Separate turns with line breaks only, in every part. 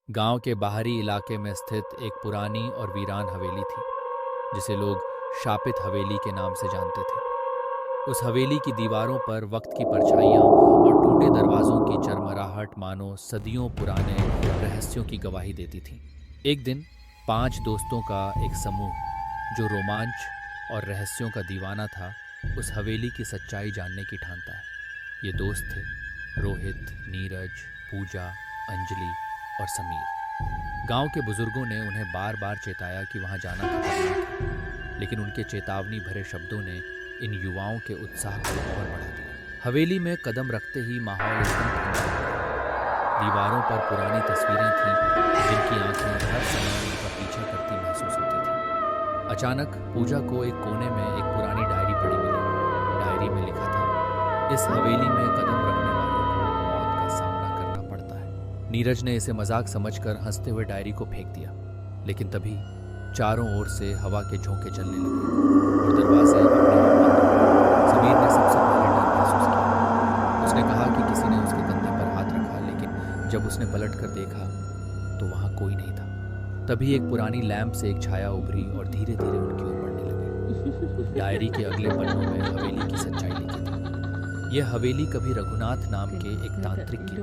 गांव के बाहरी इलाके में स्थित एक पुरानी और वीरान हवेली थी, जिसे लोग शापित हवेली के नाम से जानते थे। उस हवेली की दीवारों पर वक्त की परछाइयां और टूटे दरवाजों की चरमराहट मानो सदियों पुराने रहस्यों की गवाही देती थी। एक दिन 5 दोस्तों का एक समूह, जो रोमांच और रहस्यों का दीवाना था, उस हवेली की सच्चाई जानने की ठानता है। ये दोस्त थे रोहित, नीरज, पूजा, अंजलि और समीर। गांव के बुजुर्गों ने उन्हें बार बार चेताया कि वहां जाना खतरनाक है, लेकिन उनके चेतावनी भरे शब्दों ने इन युवाओं के उत्साह को और बढ़ा दिया। हवेली में कदम रखते ही माहौल एकदम ठंडा हो गया। दीवारों पर पुरानी तस्वीरें थीं, जिनकी आंखें हर समय उनका पीछा करती महसूस होती थी। अचानक पूजा को एक कोने में एक पुरानी डायरी पड़ी मिली। डायरी में लिखा था, इस हवेली में कदम रखने वालों को मौत का सामना करना पड़ता है। नीरज ने इसे मजाक समझकर हंसते हुए डायरी को फेंक दिया, लेकिन तभी चारों ओर से हवा के झोंके चलने लगे और दरवाजे अपने आप बंद हो गए। समीर ने सबसे पहले डर महसूस किया। उसने कहा कि किसी ने उसके कंधे पर हाथ रखा, लेकिन जब उसने पलट कर देखा तो वहां कोई नहीं था। तभी एक पुरानी लैंप से एक छाया उभरी और धीरे धीरे उनकी ओर बढ़ने लगी। डायरी के अगले पन्नों में हवेली की सच्चाई लिखी थी। यह हवेली कभी रघुनाथ नाम के एक तांत्रिक की थी।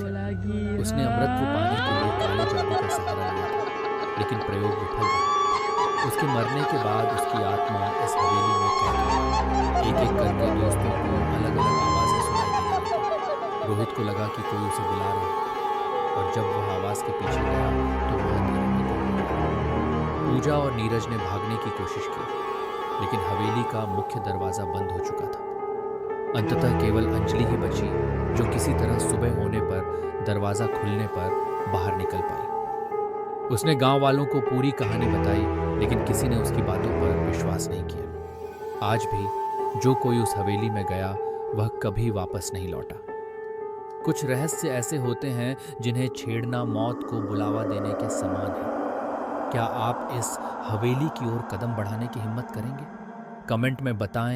उसने अमृत पाने के लिए काले जादू का सहारा लिया था, लेकिन प्रयोग विफल रहा। उसके मरने के बाद उसकी आत्मा इस हवेली में कैद हो गई। एक एक करके दोस्तों को अलग अलग आवाजें सुनाई देने लगी। रोहित को लगा कि कोई उसे बुला रहा है, और जब वह आवाज के पीछे गया तो वह अंधेरे में गुम हो गया। पूजा और नीरज ने भागने की कोशिश की, लेकिन हवेली का मुख्य दरवाजा बंद हो चुका था। अंततः केवल अंजलि ही बची, जो किसी तरह सुबह होने पर दरवाजा खुलने पर बाहर निकल पाई। उसने गांव वालों को पूरी कहानी बताई, लेकिन किसी ने उसकी बातों पर विश्वास नहीं किया। आज भी जो कोई उस हवेली में गया, वह कभी वापस नहीं लौटा। कुछ रहस्य ऐसे होते हैं जिन्हें छेड़ना मौत को बुलावा देने के समान है। क्या आप इस हवेली की ओर कदम बढ़ाने की हिम्मत करेंगे? कमेंट में बताएं।